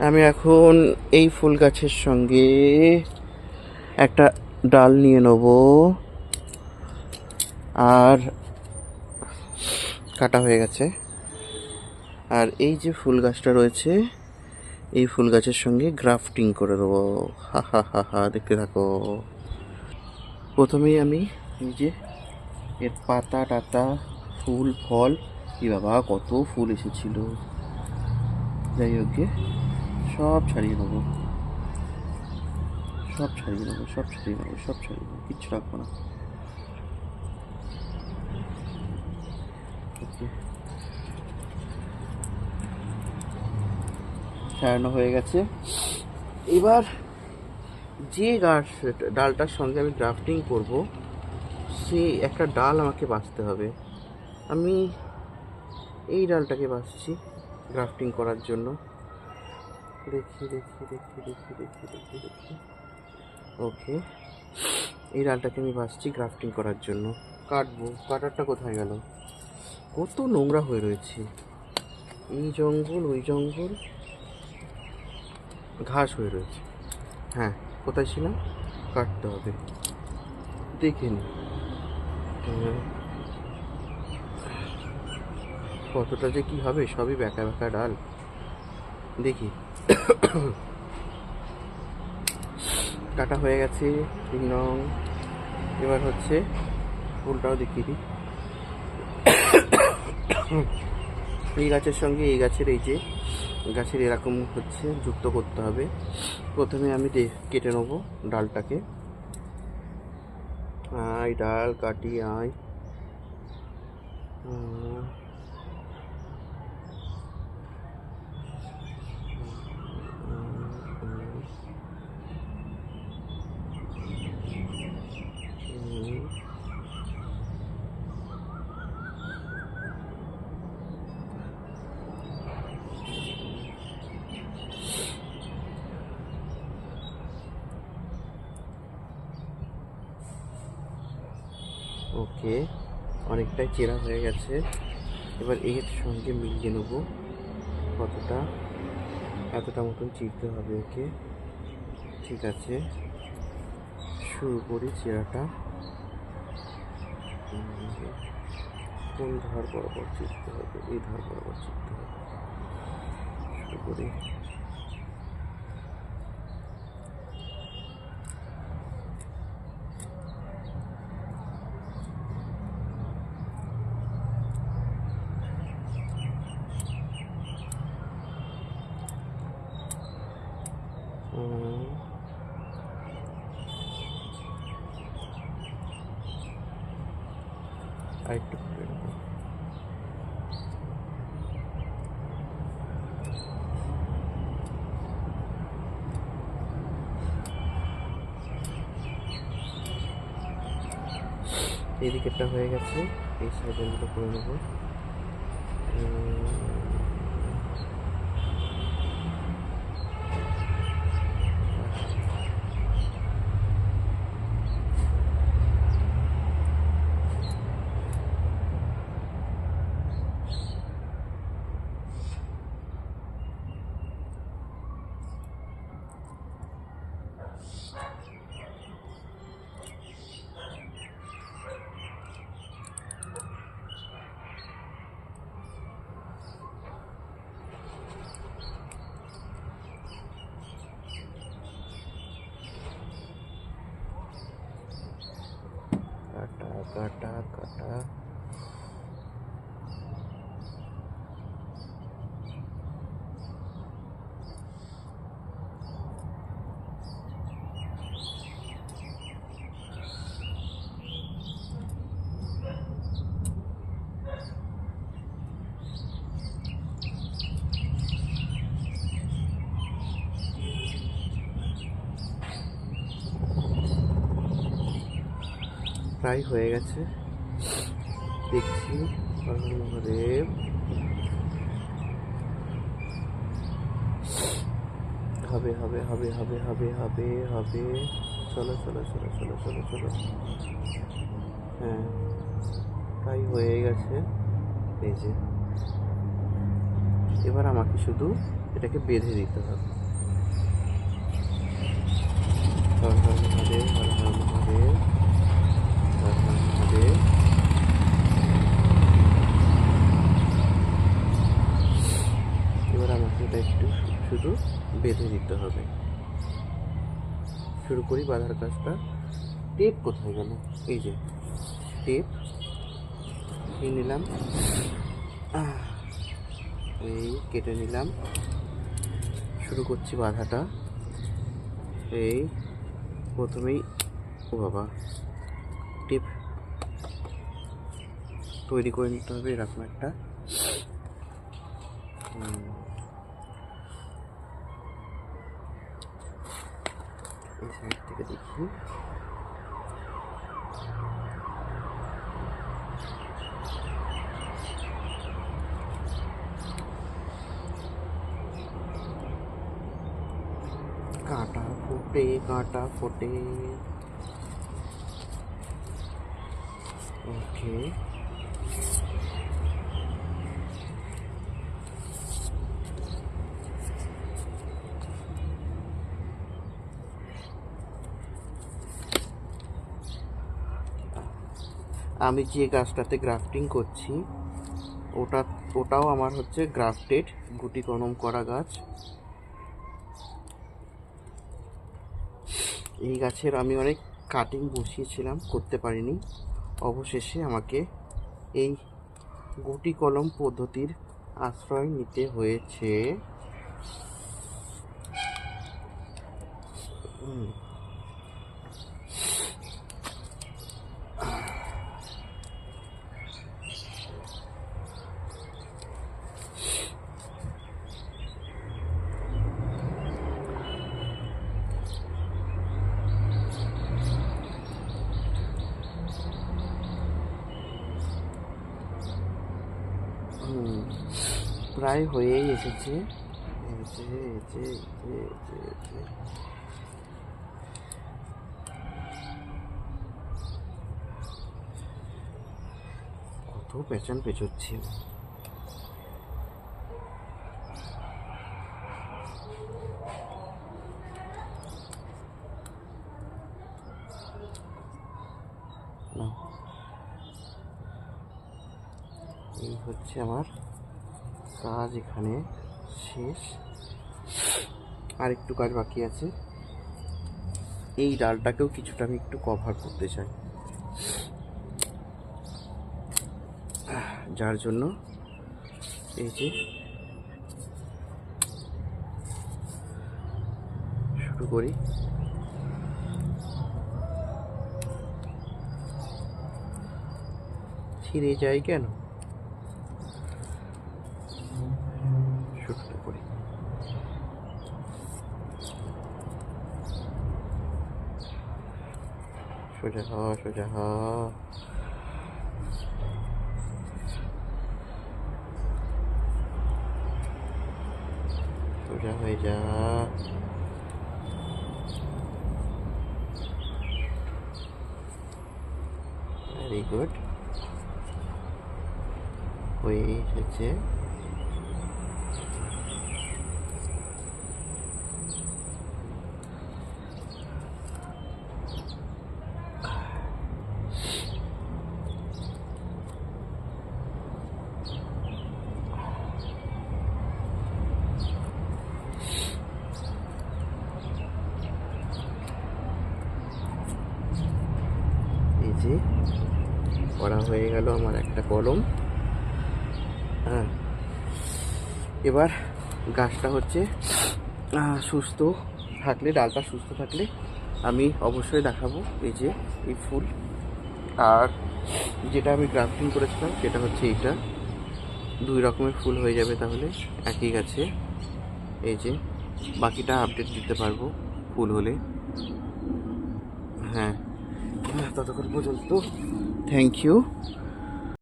আমি এখন এই ফুল গাছের সঙ্গে একটা ডাল নিয়ে নেব, আর কাটা হয়ে গেছে। আর এই যে ফুল গাছটা রয়েছে, এই ফুল গাছের সঙ্গে গ্রাফটিং করে দেবো। হা হা হা হা, দেখতে থাকো। প্রথমেই আমি এই যে এর পাতা টাতা, ফুল ফল, এ বাবা কত ফুল এসেছিল, যাই হোক গে, সব ছাড়িয়ে নেবো, সব ছাড়িয়ে নেবো, সব ছাড়িয়ে নেবো, সব ছাড়িয়ে নেবো, কিচ্ছু রাখবো না। ছাড়ানো হয়ে গেছে। এবার যে গাছ ডালটার সঙ্গে আমি গ্রাফটিং করব, সে একটা ডাল আমাকে বাছতে হবে। আমি এই ডালটাকে বাছছি গ্রাফটিং করার জন্য। দেখি দেখি দেখি দেখি দেখি দেখি দেখি ওকে, এই ডালটাকে আমি বাছছি গ্রাফটিং করার জন্য। কাটবো, কাটারটা কোথায় গেল? কত নোংরা হয়ে রয়েছে, এই জঙ্গল ওই জঙ্গল, ঘাস হয়ে রয়েছে। হ্যাঁ, কোথায় ছিলাম? কাটতে হবে, দেখে নি কতটা যে কি হবে, সবই বেঁকা বেঁকা ডাল। দেখি কাটা হয়ে গেছে, 3 নং। এবার হচ্ছে ফুলটাও দেখিয়ে দিই। এই গাছের সঙ্গে এই গাছের, এই যে গাছের এরকম হচ্ছে যুক্ত করতে হবে। প্রথমে আমি কেটে নেবো ডালটাকে। আয় ডাল কাটি, আয়। ওকে, অনেকটাই চেরা হয়ে গেছে। এবার এর সঙ্গে মিলিয়ে নেব কতটা, এতটা মতন চিরতে হবে ওকে। ঠিক আছে, শুরু করি চেরাটা। কোন ধার বরাবর চিরতে হবে? এই ধার বরাবর চিরতে হবে। শুরু করি। আরেকটু করে নেবো। এই দিকেরটা হয়ে গেছে, এই সাইডের মতো করে নেবো। কাটা কাটা কাটা, প্রায় হয়ে গেছে। দেখছি মহাদেব, হবে হবে হবে হবে হবে হবে হবে। চলো চলো চলো চলো চলো চলো, হ্যাঁ প্রায় হয়ে গেছে। এই যে এবার আমাকে শুধু এটাকে বেঁধে দিতে হবে। হর হর মহাদেব, হর হর মহাদেব, হর হর মহাদেব। এবার আমাকে এটা একটু শুধু বেঁধে দিতে হবে। শুরু করি বাঁধার কাজটা। টেপ কোথায় গেল? এই যে টেপ নিয়ে নিলাম, এই কেটে নিলাম। শুরু করছি বাঁধাটা। এই প্রথমেই, ও বাবা, টিপ তৈরি করে নিতে হবে এরকম একটা। এই সাইড থেকে দেখি। कांटा फूटे, कांटा फूटे। ओके, আমি যে গাছটাতে গ্রাফটিং করছি ওটাও আমার হচ্ছে গ্রাফটেড গুটি কলম করা গাছ। এই গাছের আমি অনেক কাটিং বসিয়েছিলাম, করতে পারিনি। অবশেষে আমাকে এই গুটি কলম পদ্ধতির আশ্রয় নিতে হয়েছে। প্রায় হয়েই এসেছে। কত পেছন পেঁচোচ্ছি। এই হচ্ছে আমার কাজ, এখানে শেষ। আর একটু কাজ বাকি আছে। এই ডালটাকেও কিছুটা আমি একটু কভার করতে চাই, যার জন্য এই যে শুরু করি। ছিঁড়ে যায় কেন? শুরু করি। সোজা হ, সোজা হ। সোজা হয়ে যা। ভেরি গুড, হয়ে এসেছে। এই যে করা হয়ে গেল আমার একটা কলম। হ্যাঁ, এবার গাছটা হচ্ছে সুস্থ থাকলে, ডালটা সুস্থ থাকলে আমি অবশ্যই দেখাবো। এই যে এই ফুল, আর যেটা আমি গ্রাফটিং করেছিলাম সেটা হচ্ছে এইটা। দুই রকমের ফুল হয়ে যাবে তাহলে একই গাছে। এই যে বাকিটা আপডেট দিতে পারবো ফুল হলে। হ্যাঁ, ততক্ষণ পর্যন্ত থ্যাংক ইউ।